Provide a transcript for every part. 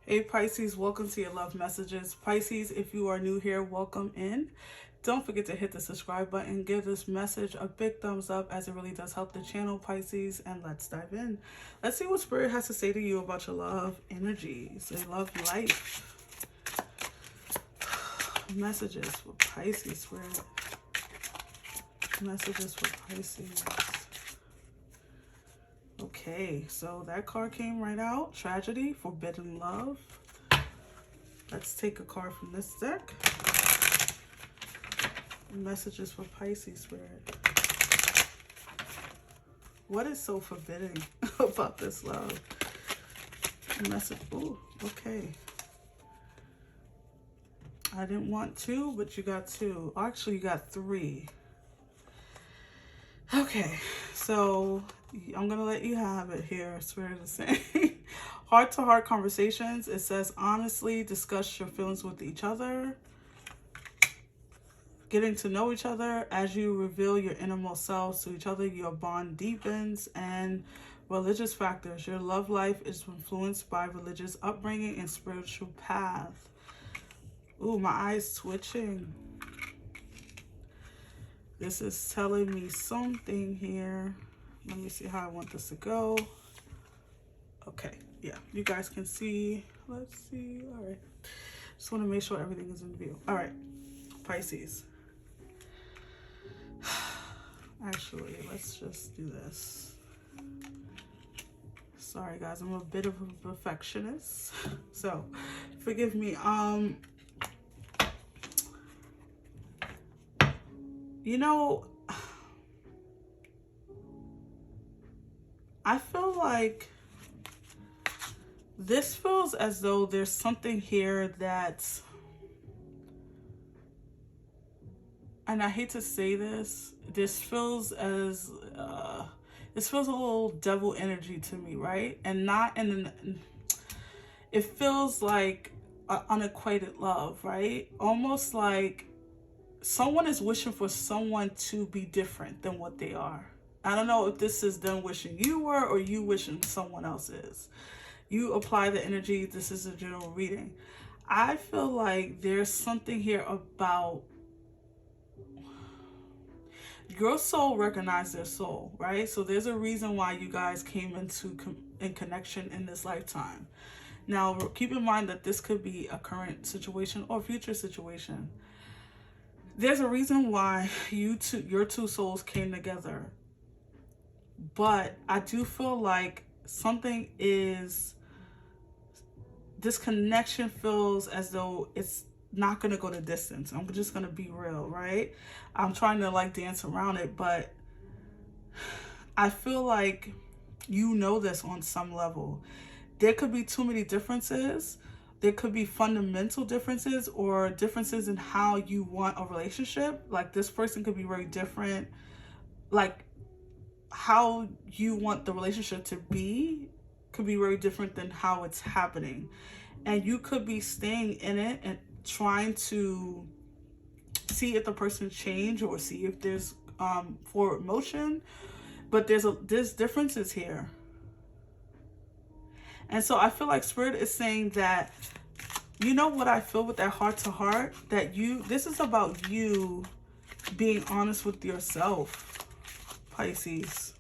Hey Pisces, welcome to your love messages. Pisces, if you are new here, welcome in. Don't forget to hit the subscribe button. Give this message a big thumbs up as it really does help the channel, Pisces. And let's dive in. Let's see what Spirit has to say to you about your love energies, your love life. Messages for Pisces, Spirit. Messages for Pisces. Okay, so that card came right out. Tragedy, forbidden love. Let's take a card from this deck. Messages for Pisces, Spirit. What is so forbidding about this love? Message. Oh, okay. I didn't want two, but you got two. Actually, you got three. Okay, so I'm going to let you have it here, Spirit is saying. Heart-to-heart conversations. It says, honestly, discuss your feelings with each other. Getting to know each other. As you reveal your innermost selves to each other, your bond deepens. And religious factors. Your love life is influenced by religious upbringing and spiritual path. Ooh, my eyes twitching. This is telling me something here. Let me see how I want this to go. Okay, yeah, you guys can see. Let's see. All right. Just want to make sure everything is in view. All right, Pisces. Actually, let's just do this. Sorry, guys, I'm a bit of a perfectionist, so forgive me. You know, I feel like this feels as though there's something here that's, and I hate to say this, this feels as, this feels a little devil energy to me, right? And not in an, it feels like unacquainted love, right? Almost like someone is wishing for someone to be different than what they are. I don't know if this is them wishing you were or you wishing someone else is. You apply the energy. This is a general reading. I feel like there's something here about your soul recognize their soul, right? So there's a reason why you guys came in connection in this lifetime. Now, keep in mind that this could be a current situation or future situation. There's a reason why your two souls came together. But I do feel like something is, this connection feels as though it's not going to go the distance. I'm just going to be real, right? I'm trying to like dance around it, but I feel like you know this on some level. There could be too many differences. There could be fundamental differences or differences in how you want a relationship. Like this person could be very different. Like how you want the relationship to be could be very different than how it's happening. And you could be staying in it and trying to see if the person change or see if there's forward motion. But there's differences here. And so I feel like Spirit is saying that, you know what I feel with that heart to heart? That this is about you being honest with yourself, Pisces.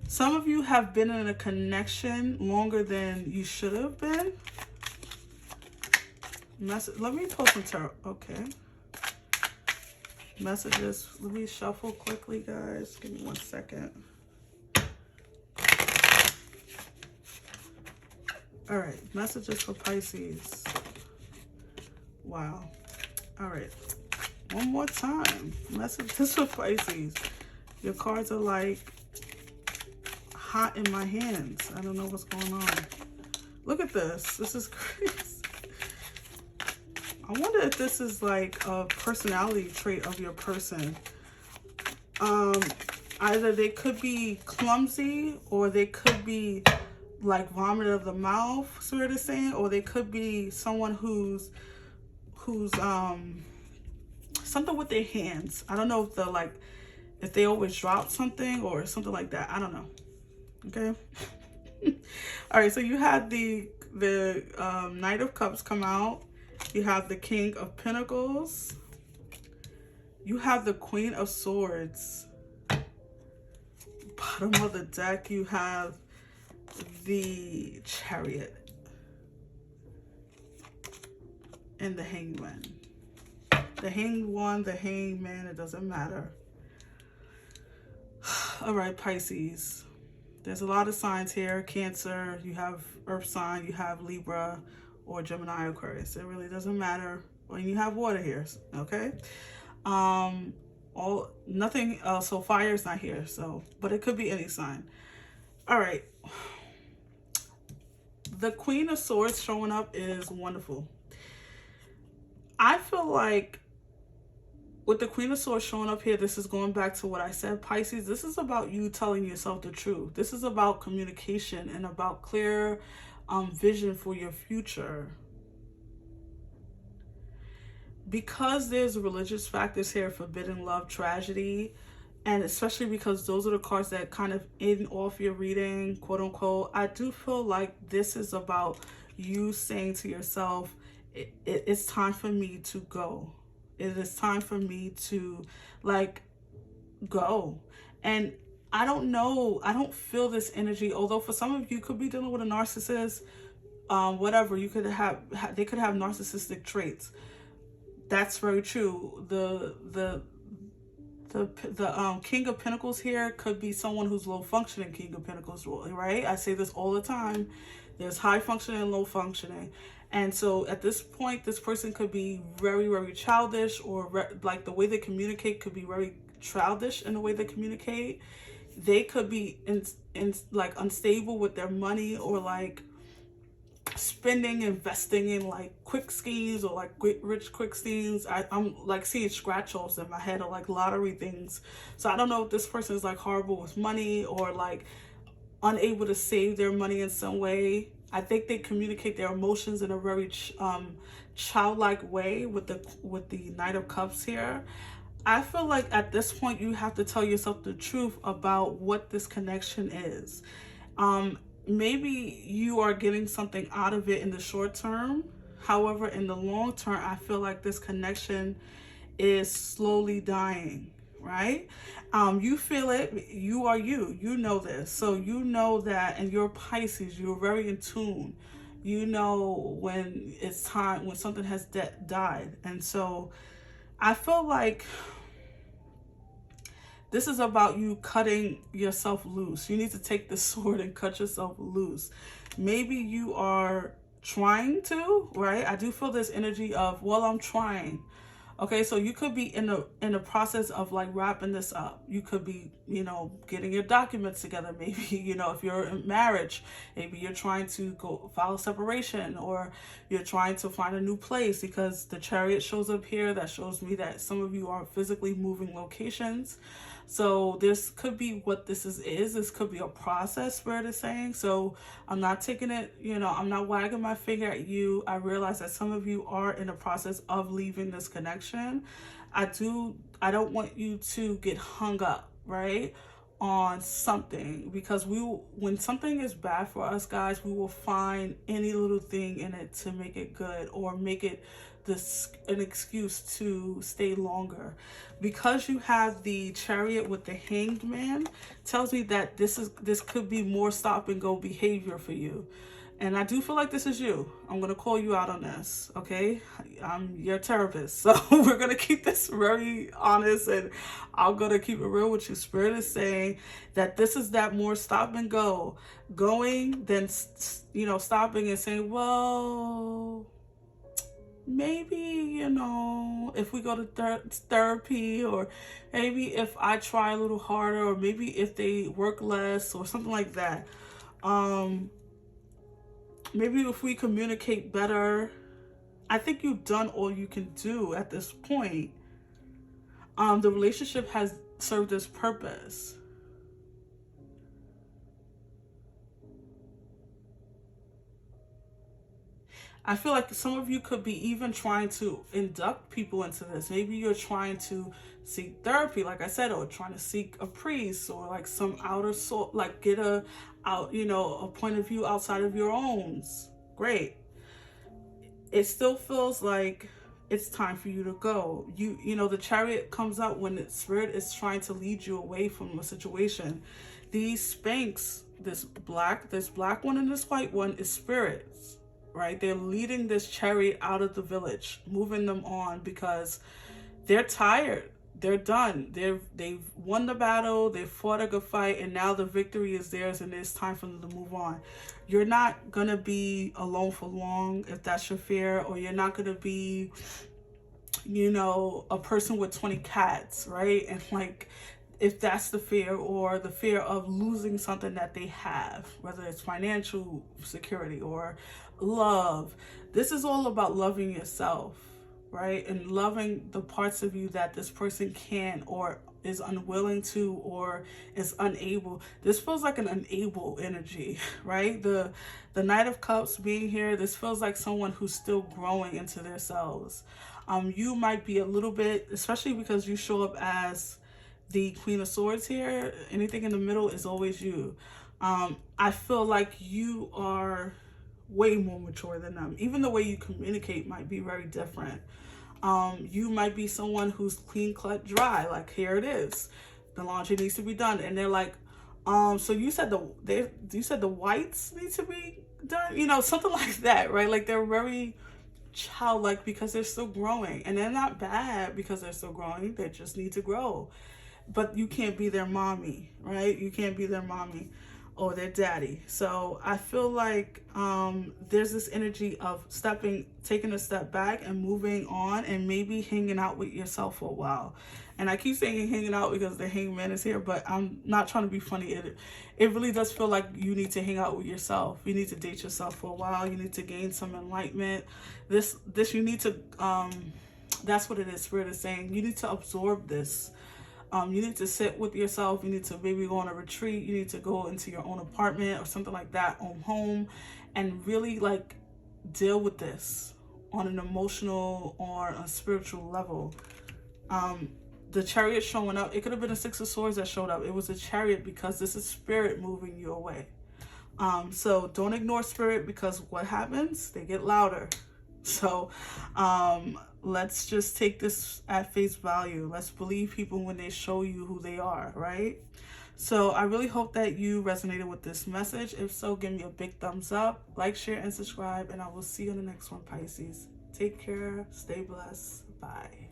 Some of you have been in a connection longer than you should have been. Let me pull some tarot. Okay. Messages. Let me shuffle quickly, guys. Give me 1 second. All right. Messages for Pisces. Wow. All right. One more time. Messages for Pisces. Your cards are like hot in my hands. I don't know what's going on. Look at this. This is crazy. I wonder if this is like a personality trait of your person. Either they could be clumsy or they could be like vomit of the mouth, Spirit is saying, or they could be someone who's something with their hands. I don't know if they're like if they always drop something or something like that. I don't know. Okay. All right, so you had the Knight of Cups come out. You have the King of Pentacles. You have the Queen of Swords. Bottom of the deck, you have the Chariot and the Hangman. The Hanged One, the Hanged Man, it doesn't matter. All right, Pisces. There's a lot of signs here. Cancer, you have Earth sign, you have Libra or Gemini, Aquarius. It really doesn't matter. When you have water here, okay? Nothing so fire is not here, so but it could be any sign. All right. The Queen of Swords showing up is wonderful. I feel like with the Queen of Swords showing up here, this is going back to what I said, Pisces. This is about you telling yourself the truth. This is about communication and about clear vision for your future. Because there's religious factors here, forbidden love, tragedy, and especially because those are the cards that kind of end off your reading, quote unquote, I do feel like this is about you saying to yourself, it's time for me to go. It is time for me to like go. And I don't know, I don't feel this energy, although for some of you could be dealing with a narcissist, whatever, you could have, they could have narcissistic traits. That's very true. The King of Pentacles here could be someone who's low functioning King of Pentacles, right? I say this all the time. There's high functioning and low functioning. And so at this point, this person could be very, very childish, or like the way they communicate could be very childish in the way they communicate. They could be like unstable with their money, or like spending, investing in like quick schemes, or like rich quick schemes. I'm like seeing scratch offs in my head, or like lottery things. So I don't know if this person is like horrible with money, or like unable to save their money in some way. I think they communicate their emotions in a very childlike way with the Knight of Cups here. I feel like at this point you have to tell yourself the truth about what this connection is. Maybe you are getting something out of it in the short term. However, in the long term, I feel like this connection is slowly dying, right? You feel it. You are you. You know this. So you know that, and you're Pisces. You're very in tune. You know when it's time, when something has died. And so I feel like this is about you cutting yourself loose. You need to take the sword and cut yourself loose. Maybe you are trying to, right? I do feel this energy of, well, I'm trying. Okay, so you could be in the process of like wrapping this up. You could be, getting your documents together. Maybe, if you're in marriage, maybe you're trying to go file separation, or you're trying to find a new place, because the Chariot shows up here. That shows me that some of you are physically moving locations. So this could be what this is. This could be a process, Spirit is saying. So I'm not taking it, I'm not wagging my finger at you. I realize that some of you are in the process of leaving this connection. I don't want you to get hung up, right, on something, because when something is bad for us, guys, we will find any little thing in it to make it good, or make it an excuse to stay longer. Because you have the Chariot with the Hanged Man, tells me that this could be more stop and go behavior for you. And I do feel like this is you. I'm going to call you out on this, okay? I'm your therapist. So we're going to keep this very honest, and I'm going to keep it real with you. Spirit is saying that this is that more stop and go. Going, then, stopping and saying, well, maybe, if we go to therapy, or maybe if I try a little harder, or maybe if they work less, or something like that. Maybe if we communicate better. I think you've done all you can do at this point. The relationship has served its purpose. I feel like some of you could be even trying to induct people into this. Maybe you're trying to seek therapy, like I said, or trying to seek a priest, or like some outer soul, like get a point of view outside of your own. Great. It still feels like it's time for you to go. The Chariot comes out when the Spirit is trying to lead you away from a situation. These Spanks, this black one and this white one, is spirits, right? They're leading this chariot out of the village, moving them on because they're tired. They're done. They've won the battle. They've fought a good fight, and now the victory is theirs, and it's time for them to move on. You're not gonna be alone for long if that's your fear, or you're not gonna be, a person with 20 cats, right? And like, if that's the fear, or the fear of losing something that they have, whether it's financial security or love. This is all about loving yourself, right? And loving the parts of you that this person can or is unwilling to or is unable. This feels like an unable energy, right? The Knight of Cups being here, this feels like someone who's still growing into themselves. You might be a little bit, especially because you show up as the Queen of Swords here, anything in the middle is always you. I feel like you are way more mature than them. Even the way you communicate might be very different. You might be someone who's clean cut dry, like, here it is, the laundry needs to be done, and they're like, so you said the whites need to be done, something like that, right? Like, they're very childlike because they're still growing, and they're not bad because they're still growing. They just need to grow. But you can't be their mommy, right? You can't be their mommy or their daddy. So I feel like there's this energy of taking a step back and moving on, and maybe hanging out with yourself for a while. And I keep saying hanging out because the Hangman is here, but I'm not trying to be funny. It really does feel like you need to hang out with yourself. You need to date yourself for a while. You need to gain some enlightenment. This you need to, that's what it is. Spirit is saying you need to absorb this. You need to sit with yourself. You need to maybe go on a retreat. You need to go into your own apartment or something like that, home, and really like deal with this on an emotional or a spiritual level. The Chariot showing up, it could have been a Six of Swords that showed up. It was a Chariot because this is Spirit moving you away. So don't ignore Spirit, because what happens? They get louder. So let's just take this at face value. Let's believe people when they show you who they are, right? So I really hope that you resonated with this message. If so, give me a big thumbs up, like, share, and subscribe, and I will see you in the next one, Pisces. Take care, stay blessed, bye.